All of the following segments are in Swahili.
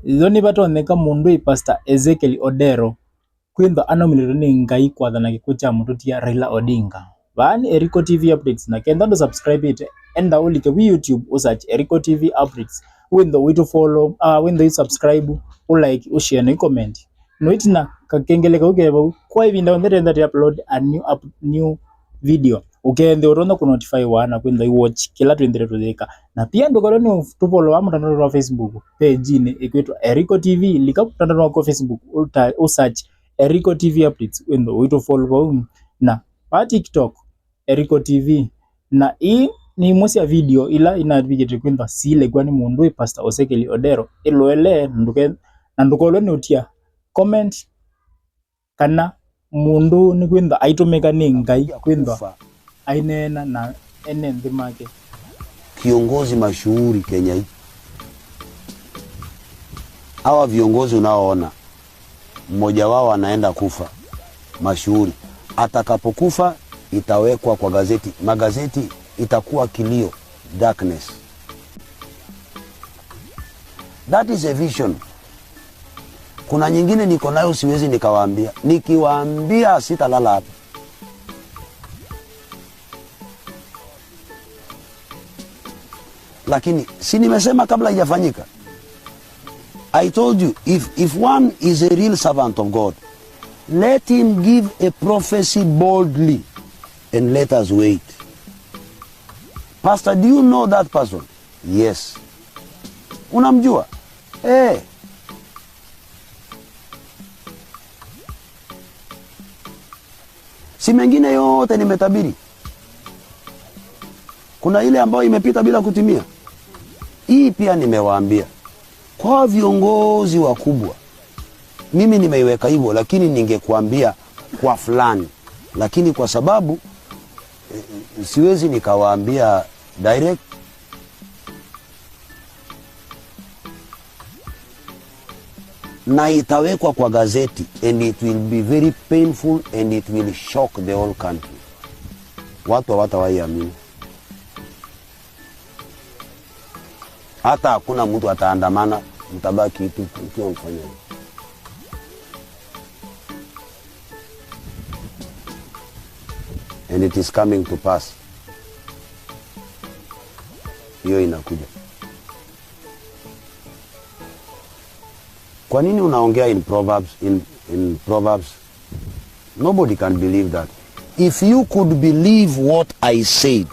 Zoni batoneka mundu Pastor Ezekiel Odero kwintho anominirwe ni Ngai kwathana gikuo kya mututia Raila Odinga. Bani Eriko TV updates na kenda ndo subscribe it enda ulike wi YouTube usearch Eriko TV updates wintho witu follow wintho you subscribe ulike ushare na comment no itina kakengele kaukeba kwa ibinda ndere that upload a new video ukende uronda ku notify wana kwintho you watch kila twendere tuthika na pia ndogoro ni tupolo wa mtandao wa Facebook page ni ikwitwa Eriko TV lika mtandao wa Facebook usearch Eriko TV updates wintho witu follow na pa TikTok Eriko TV na hii ni mosi ya video ila inadvigete kwintho sile kwani mundu Pastor Ezekiel Odero iloele na ndukolo ni utia comment kana mundu ni kwintho aitumika ni Ngai kwintho ainena na ene ndimake kiongozi mashuhuri Kenya hii. Hawa viongozi unaoona mmoja wao anaenda kufa mashuhuri, atakapokufa itawekwa kwa gazeti, magazeti itakuwa kilio, darkness. That is a vision. Kuna nyingine niko nayo siwezi nikawaambia, nikiwaambia sitalala hapa. Lakini si nimesema kabla haijafanyika. I told you, if one is a real servant of God, let him give a prophecy boldly and let us wait. Pastor, do you know that person? Yes. Unamjua? Si mengine yote nimetabiri. Kuna ile ambayo imepita bila kutimia. Hii pia nimewaambia. Kwa viongozi wakubwa, mimi nimeiweka hivyo, lakini ningekuambia kwa fulani. Lakini kwa sababu siwezi nikawaambia direct. Na itawekwa kwa gazeti and it will be very painful and it will shock the whole country. Watu hawatawaamini. Hata hakuna mtu ataandamana, mtabaki tu ukiwa mfanya. And it is coming to pass. Hiyo inakuja. Kwa nini unaongea in Proverbs? In Proverbs, nobody can believe that. If you could believe what I said,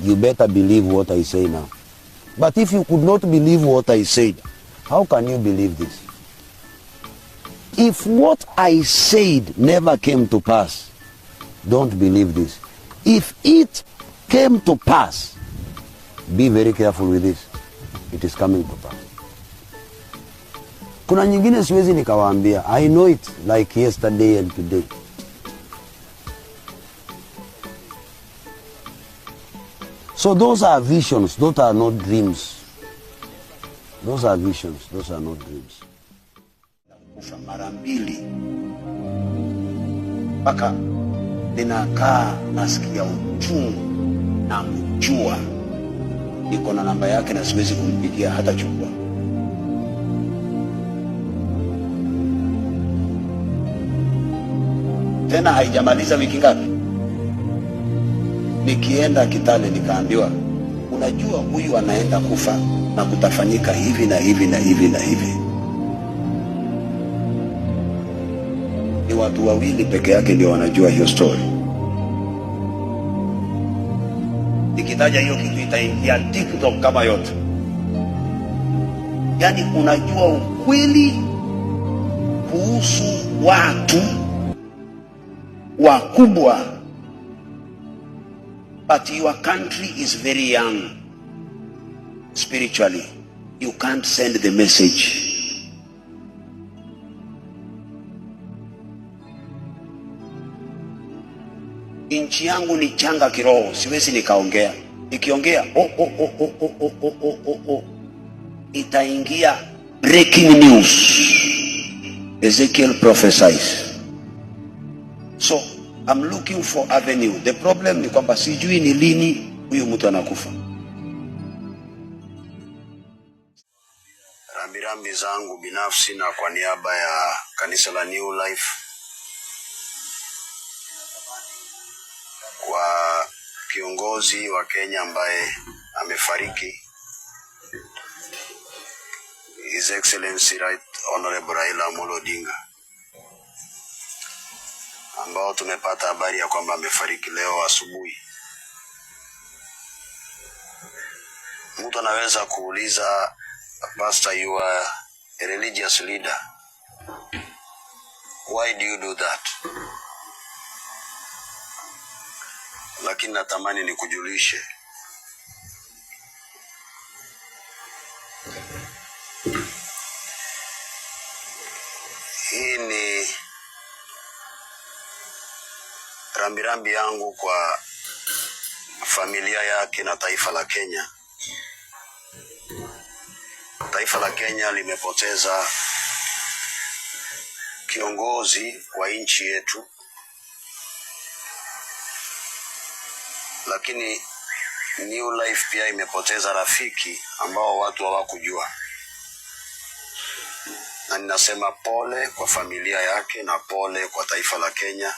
you better believe what I say now. But if you could not believe what I said, how can you believe this? If what I said never came to pass, don't believe this. If it came to pass, be very careful with this. It is coming to pass. Kuna nyingine siwezi nikawaambia. I know it like yesterday and today. So those are visions, those are not dreams. Those are visions, those are not dreams. Kufa mara mbili. Paka ninakaa nasikia uchungu na mjua. Niko na namba yake na siwezi kumpigia hata chukua. Tena haijamaliza wiki ngapi? Nikienda Kitale nikaambiwa, unajua huyu anaenda kufa na kutafanyika hivi na hivi na hivi na hivi. Ni watu wawili peke yake ndio wanajua hiyo story. Nikitaja hiyo kitu itaingia TikTok kama yote. Yani unajua ukweli kuhusu watu wakubwa, but your country is very young spiritually. You can't send the message. Inchi yangu ni changa kiroho, siwezi nikaongea. Nikiongea itaingia breaking news. Ezekiel prophesies. So I'm looking for avenue. The problem ni kwamba sijui ni lini huyu mtu anakufa. rambirambi zangu binafsi na kwa niaba ya kanisa la New Life kwa kiongozi wa Kenya ambaye amefariki, His Excellency Right Honorable Raila Amolo Odinga, ambao tumepata habari ya kwamba amefariki leo asubuhi. Mtu anaweza kuuliza, Pastor, you are a religious leader. Why do you do that? Lakini natamani nikujulishe, hii ni rambirambi yangu kwa familia yake na taifa la Kenya. Taifa la Kenya limepoteza kiongozi wa nchi yetu, lakini New Life pia imepoteza rafiki ambao watu hawakujua. Na ninasema pole kwa familia yake na pole kwa taifa la Kenya,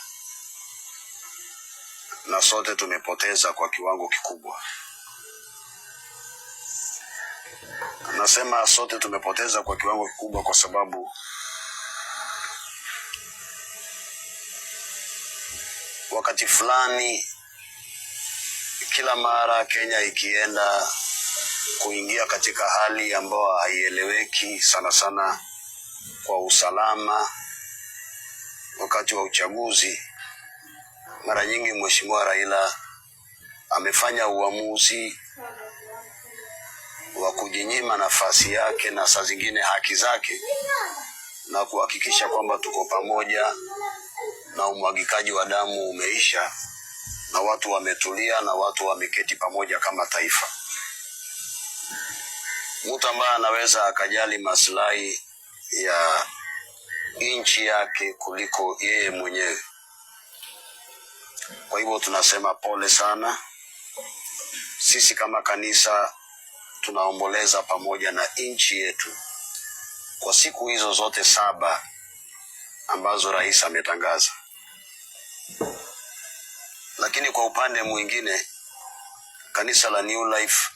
na sote tumepoteza kwa kiwango kikubwa. Nasema sote tumepoteza kwa kiwango kikubwa kwa sababu wakati fulani, kila mara Kenya ikienda kuingia katika hali ambayo haieleweki sana sana kwa usalama wakati wa uchaguzi, mara nyingi Mheshimiwa Raila amefanya uamuzi wa kujinyima nafasi yake na saa zingine haki zake, na kuhakikisha kwamba tuko pamoja na umwagikaji wa damu umeisha na watu wametulia na watu wameketi pamoja kama taifa. Mtu ambaye anaweza akajali maslahi ya nchi yake kuliko yeye mwenyewe. Kwa hivyo tunasema pole sana. Sisi kama kanisa tunaomboleza pamoja na nchi yetu kwa siku hizo zote 7 ambazo rais ametangaza. Lakini kwa upande mwingine, kanisa la New Life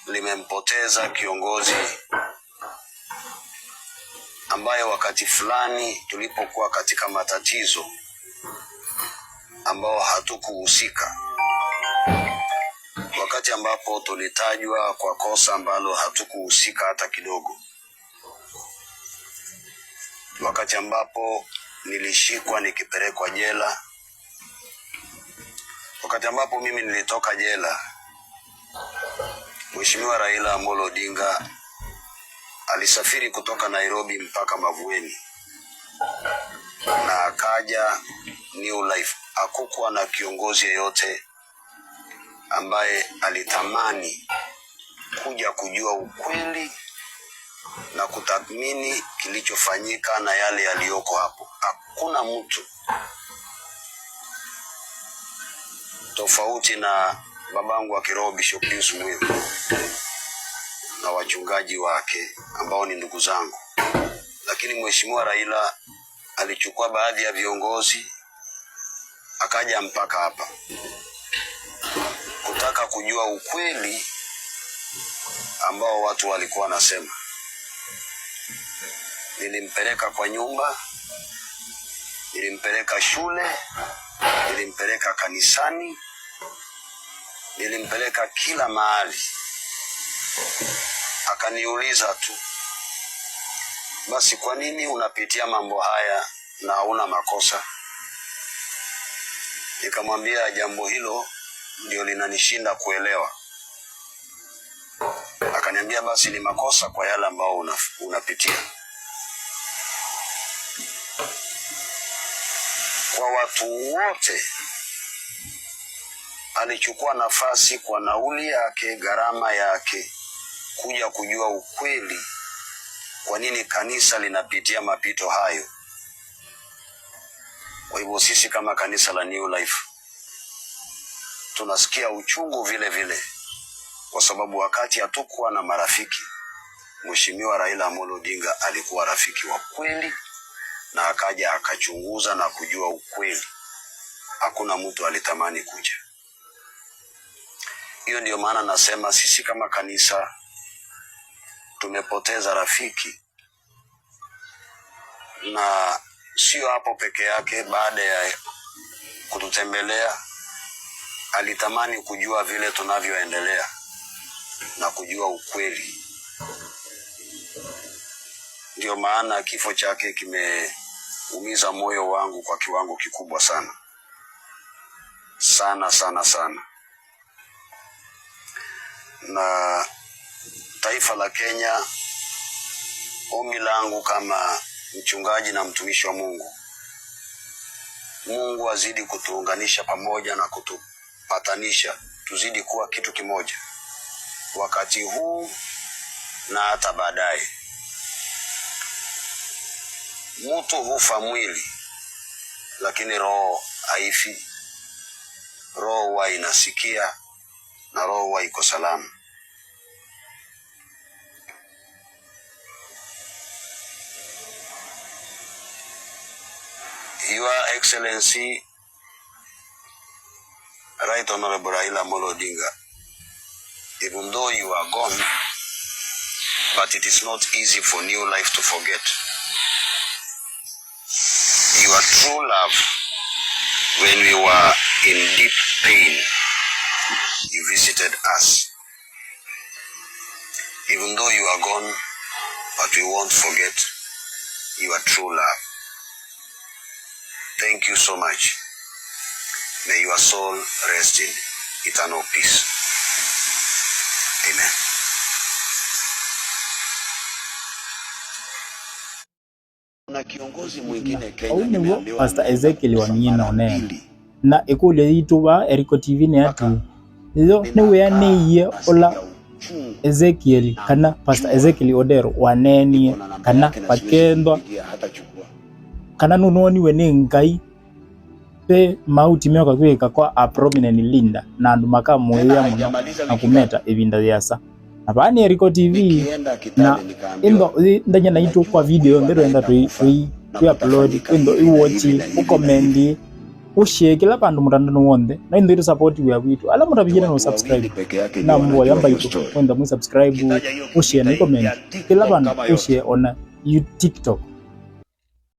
limempoteza kiongozi ambaye wakati fulani tulipokuwa katika matatizo ambao hatukuhusika, wakati ambapo tulitajwa kwa kosa ambalo hatukuhusika hata kidogo, wakati ambapo nilishikwa nikipelekwa jela, wakati ambapo mimi nilitoka jela, Mheshimiwa Raila Amolo Odinga alisafiri kutoka Nairobi mpaka Mavueni na akaja New Life. Hakukuwa na kiongozi yeyote ambaye alitamani kuja kujua ukweli na kutathmini kilichofanyika na yale yaliyoko hapo. Hakuna mtu, tofauti na babangu wa kiroho Bishop Pius Mwiru na wachungaji wake ambao ni ndugu zangu. Lakini Mheshimiwa Raila alichukua baadhi ya viongozi akaja mpaka hapa kutaka kujua ukweli ambao watu walikuwa wanasema. Nilimpeleka kwa nyumba, nilimpeleka shule, nilimpeleka kanisani, nilimpeleka kila mahali. Akaniuliza tu, basi kwa nini unapitia mambo haya na hauna makosa? Nikamwambia jambo hilo ndio linanishinda kuelewa. Akaniambia basi ni makosa kwa yale ambao unapitia. Kwa watu wote alichukua nafasi kwa nauli yake, gharama yake, kuja kujua ukweli kwa nini kanisa linapitia mapito hayo. Kwa hivyo sisi kama kanisa la New Life tunasikia uchungu vile vile, kwa sababu wakati hatukuwa na marafiki, Mheshimiwa Raila Amolo Odinga alikuwa rafiki wa kweli, na akaja akachunguza na kujua ukweli. Hakuna mtu alitamani kuja. Hiyo ndio maana nasema sisi kama kanisa tumepoteza rafiki, na sio hapo peke yake. Baada ya kututembelea, alitamani kujua vile tunavyoendelea na kujua ukweli. Ndio maana kifo chake kimeumiza moyo wangu kwa kiwango kikubwa sana. Sana sana sana. Na taifa la Kenya, ombi langu kama mchungaji na mtumishi wa Mungu, Mungu azidi kutuunganisha pamoja na kutupatanisha, tuzidi kuwa kitu kimoja wakati huu na hata baadaye. Mtu hufa mwili, lakini roho haifi. Roho huwa inasikia na roho huwa iko salama. Your Excellency, Right Honorable Raila Amolo Odinga, even though you are gone, but it is not easy for New Life to forget. Your true love, when we were in deep pain, you visited us. Even though you are gone, but we won't forget your true love. Thank you so much. May your soul rest in eternal peace. Amen. Na kiongozi mwingine Kenya nimeambiwa Pastor Ezekiel Wanyina one na ekule ituba Eriko TV ne atu iyo niwe aniye ola Ezekiel kana Pastor Ezekiel Odero waneni kana pakendwa kana nunoni we nengai pe mauti myoka kweka kwa a prominent linda na andu makamoya muno na kumeta ebinda yasa abani Eriko TV na indo ndanya na itu kwa video ndero enda tu upload indo iwatch ucomment ushare kila bandu mutandano wonde na indo support we abitu ala mutabijina no subscribe na mwa yamba itu wenda mu subscribe ushare na comment kila bandu ushare on TikTok